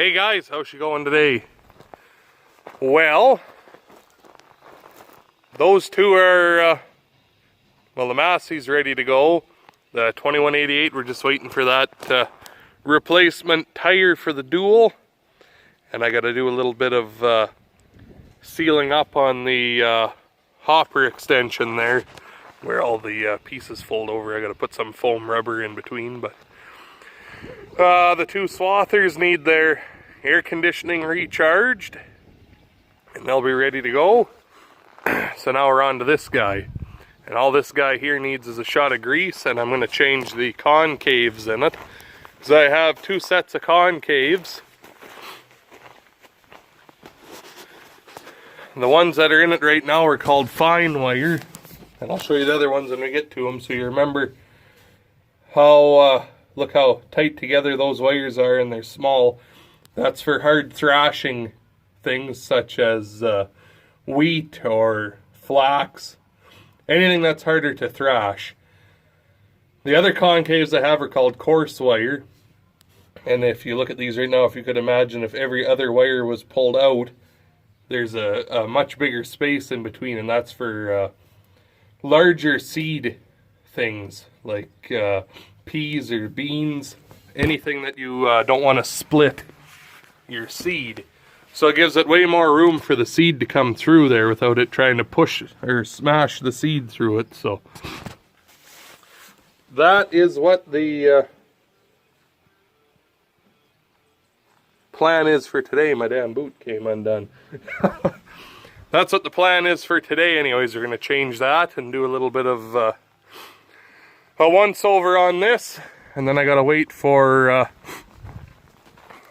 Hey guys, how's she going today? Well, those two are, well, the Massey's ready to go. The 2188, we're just waiting for that replacement tire for the dual. And I got to do a little bit of sealing up on the hopper extension there, where all the pieces fold over. I got to put some foam rubber in between, but the two swathers need their air conditioning recharged and they'll be ready to go. So now we're on to this guy, and all this guy here needs is a shot of grease, and I'm going to change the concaves in it, because I have two sets of concaves. The ones that are in it right now are called fine wire, and I'll show you the other ones when we get to them, so you remember how look how tight together those wires are, and they're small. That's for hard thrashing things such as wheat or flax, anything that's harder to thrash. The other concaves I have are called coarse wire, and if you look at these right now, if you could imagine if every other wire was pulled out, there's a much bigger space in between, and that's for larger seed things like peas or beans, anything that you don't want to split your seed. So it gives it way more room for the seed to come through there without it trying to push or smash the seed through it. So that is what the plan is for today. My damn boot came undone. That's what the plan is for today anyways. We're going to change that and do a little bit of a once over on this, and then I gotta wait for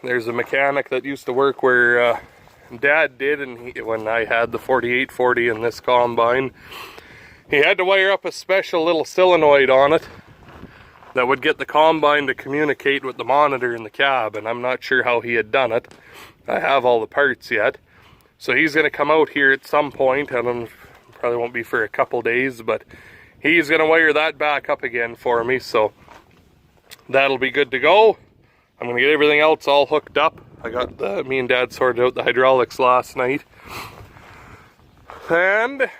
there's a mechanic that used to work where Dad did, and when I had the 4840 in this combine, he had to wire up a special little solenoid on it that would get the combine to communicate with the monitor in the cab, and I'm not sure how he had done it. I have all the parts yet, so he's going to come out here at some point. I don't, probably won't be for a couple days, but he's going to wire that back up again for me, so that'll be good to go. I'm going to get everything else all hooked up. I got me and Dad sorted out the hydraulics last night. And I'm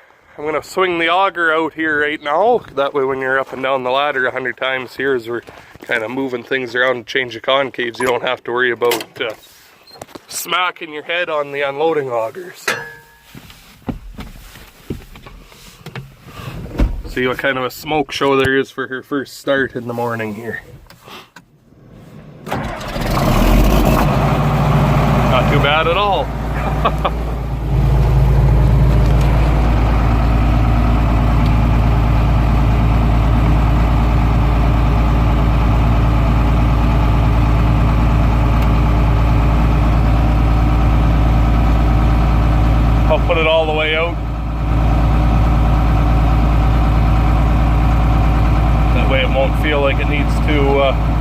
going to swing the auger out here right now. That way when you're up and down the ladder 100 times here as we're kind of moving things around and change the concaves, you don't have to worry about smacking your head on the unloading augers. See what kind of a smoke show there is for her first start in the morning here. Not too bad at all. I'll put it all the way out. That way it won't feel like it needs to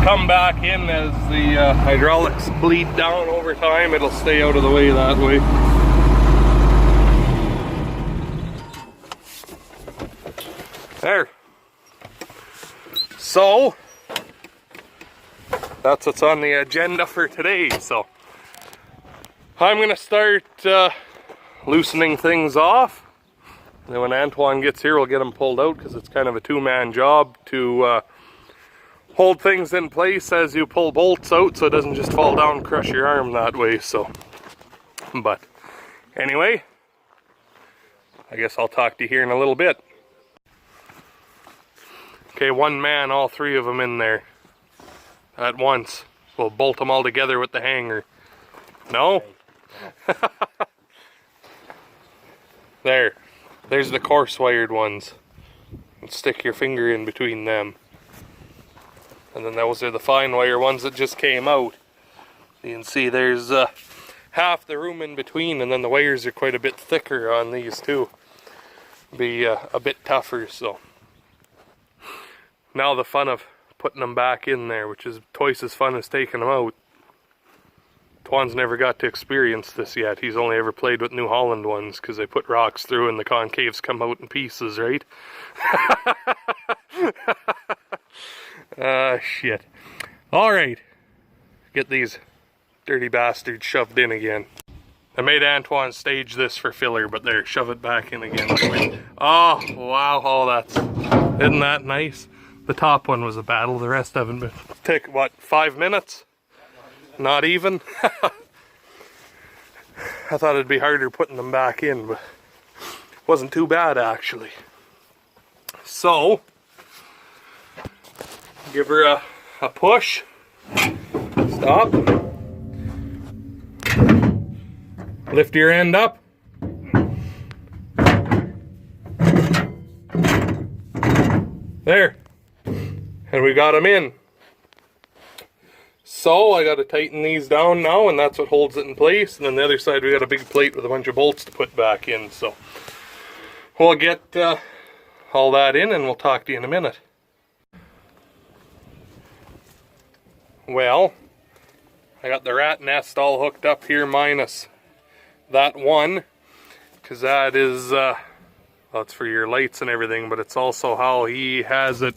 come back in as the hydraulics bleed down over time. It'll stay out of the way that way. There. So that's what's on the agenda for today. So I'm going to start loosening things off. And then when Antoine gets here, we'll get him pulled out, because it's kind of a two-man job to hold things in place as you pull bolts out, so it doesn't just fall down and crush your arm that way. So, but anyway, I guess I'll talk to you here in a little bit. Okay, one man, all three of them in there at once. We'll bolt them all together with the hanger. No? There's the coarse wired ones. And stick your finger in between them. And then those are the fine wire ones that just came out. You can see there's half the room in between, and then the wires are quite a bit thicker on these too. Be a bit tougher, so. Now the fun of putting them back in there, which is twice as fun as taking them out. Twan's never got to experience this yet. He's only ever played with New Holland ones, because they put rocks through and the concaves come out in pieces, right? Shit. Alright. Get these dirty bastard shoved in again. I made Antoine stage this for filler, but there, shove it back in again. Oh, wow, oh, isn't that nice? The top one was a battle, the rest haven't been. Take, what, 5 minutes? Not even? I thought it'd be harder putting them back in, but it wasn't too bad, actually. So, give her a push. Stop. Lift your end up. There. And we got them in. So I got to tighten these down now, and that's what holds it in place. And then the other side we got a big plate with a bunch of bolts to put back in. So we'll get all that in and we'll talk to you in a minute. Well, I got the rat nest all hooked up here minus that one, because that is, well, it's for your lights and everything, but it's also how he has it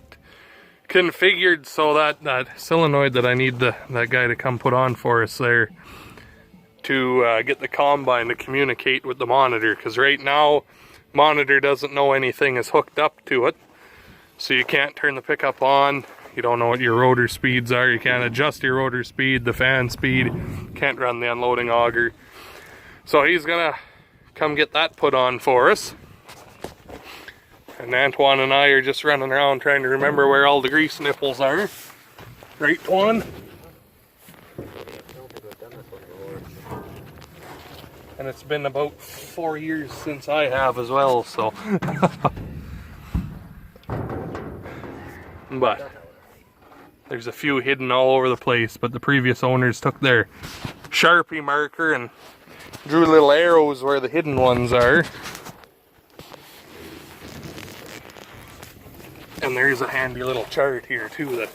configured so that solenoid that I need that guy to come put on for us there to get the combine to communicate with the monitor, because right now monitor doesn't know anything is hooked up to it, so you can't turn the pickup on. You don't know what your rotor speeds are. You can't adjust your rotor speed, the fan speed, can't run the unloading auger. So he's gonna come get that put on for us. And Antoine and I are just running around trying to remember where all the grease nipples are. Right, Twan? And it's been about 4 years since I have as well, so. But there's a few hidden all over the place, but the previous owners took their Sharpie marker and drew little arrows where the hidden ones are. And there's a handy little chart here too that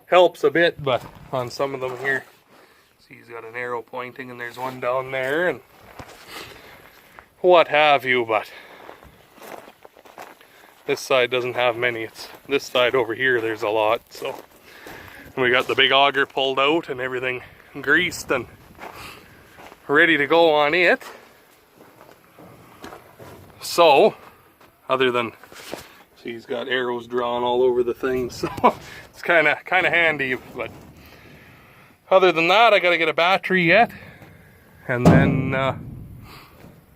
helps a bit, but on some of them here, see he's got an arrow pointing and there's one down there and what have you, but this side doesn't have many. It's this side over here there's a lot. So and we got the big auger pulled out and everything greased and ready to go on it. So other than, see he's got arrows drawn all over the thing, so it's kind of handy. But other than that, I got to get a battery yet, and then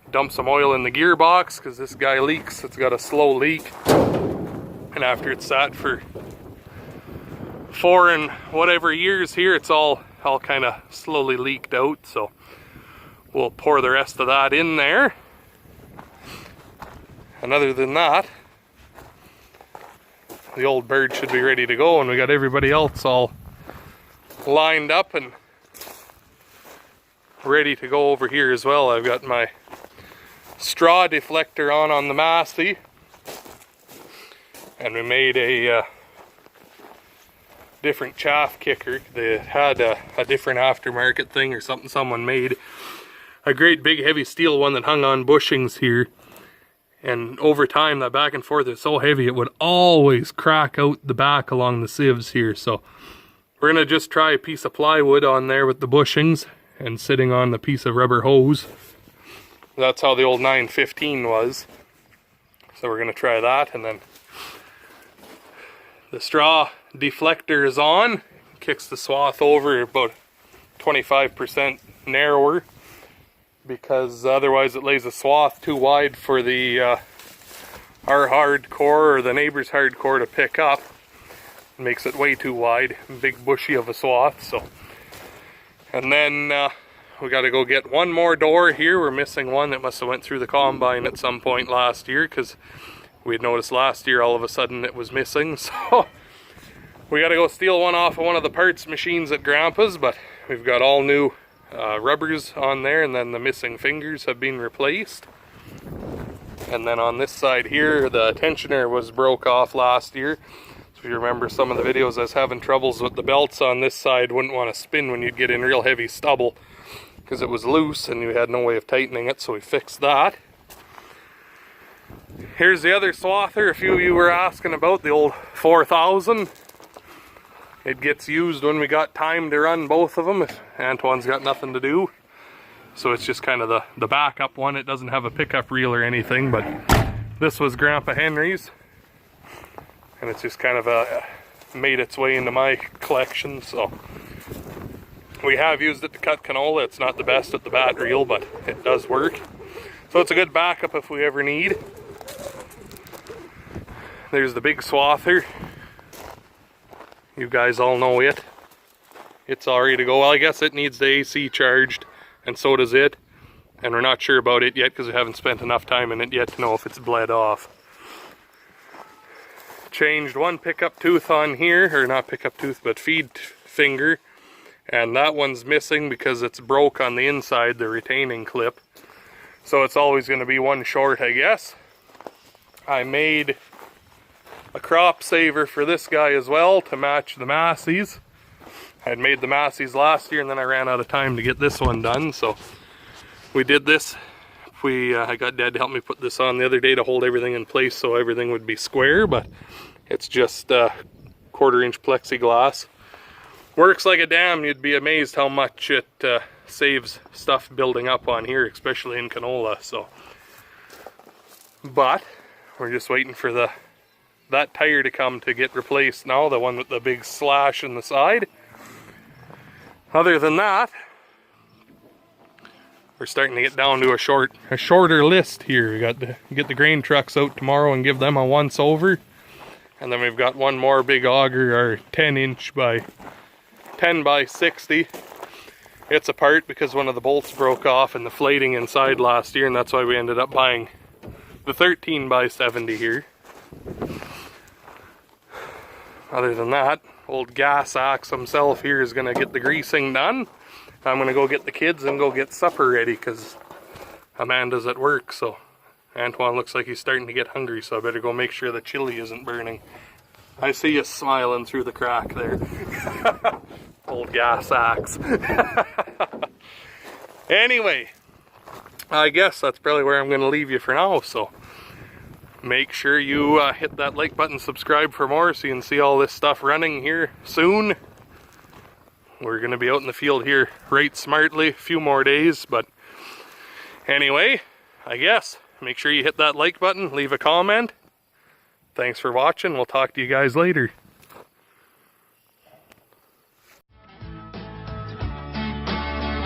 dump some oil in the gearbox because this guy leaks. It's got a slow leak, and after it's sat for 4 and whatever years here, it's all kind of slowly leaked out. So we'll pour the rest of that in there, and other than that, the old bird should be ready to go, and we got everybody else all lined up and ready to go over here as well. I've got my straw deflector on the Massey, and we made a different chaff kicker. They had a different aftermarket thing or something someone made. A great big heavy steel one that hung on bushings here. And over time, that back and forth is so heavy, it would always crack out the back along the sieves here. So we're going to just try a piece of plywood on there with the bushings and sitting on the piece of rubber hose. That's how the old 915 was. So we're going to try that, and then the straw deflector is on. Kicks the swath over about 25% narrower, because otherwise it lays a swath too wide for the our hardcore or the neighbor's hardcore to pick up. It makes it way too wide, big bushy of a swath. So, and then we got to go get one more door here. We're missing one that must have went through the combine at some point last year, because we had noticed last year all of a sudden it was missing. So we got to go steal one off of one of the parts machines at Grandpa's, but we've got all new rubbers on there, and then the missing fingers have been replaced. And then on this side here, the tensioner was broke off last year. So if you remember some of the videos, I was having troubles with the belts on this side. Wouldn't want to spin when you'd get in real heavy stubble because it was loose and you had no way of tightening it, so we fixed that. Here's the other swather a few of you were asking about, the old 4000. It gets used when we got time to run both of them if Antoine's got nothing to do. So it's just kind of the backup one. It doesn't have a pickup reel or anything, but this was Grandpa Henry's. And it's just kind of made its way into my collection, so we have used it to cut canola. It's not the best at the bat reel, but it does work. So it's a good backup if we ever need. There's the big swather. You guys all know it. It's all ready to go. Well, I guess it needs the AC charged, and so does it. And we're not sure about it yet because we haven't spent enough time in it yet to know if it's bled off. Changed one pickup tooth on here, or not pickup tooth, but feed finger. And that one's missing because it's broke on the inside, the retaining clip. So it's always going to be one short, I guess. I made a crop saver for this guy as well to match the Massey's. I had made the Massey's last year and then I ran out of time to get this one done, so we did this. I got Dad to help me put this on the other day to hold everything in place so everything would be square, but it's just 1/4 inch plexiglass. Works like a dam. You'd be amazed how much it saves stuff building up on here, especially in canola. So, but we're just waiting for that tire to come to get replaced now, the one with the big slash in the side. Other than that, we're starting to get down to a shorter list here. We got to get the grain trucks out tomorrow and give them a once over. And then we've got one more big auger, our 10 by 60. It's apart because one of the bolts broke off and the flating inside last year, and that's why we ended up buying the 13 by 70 here. Other than that, old gas axe himself here is gonna get the greasing done. I'm gonna go get the kids and go get supper ready because Amanda's at work, so Antoine looks like he's starting to get hungry, so I better go make sure the chili isn't burning. I see you smiling through the crack there. Old gas axe. Anyway, I guess that's probably where I'm gonna leave you for now, so make sure you hit that like button, subscribe for more so you can see all this stuff running here soon. We're going to be out in the field here right smartly a few more days, but anyway, I guess make sure you hit that like button, leave a comment. Thanks for watching. We'll talk to you guys later.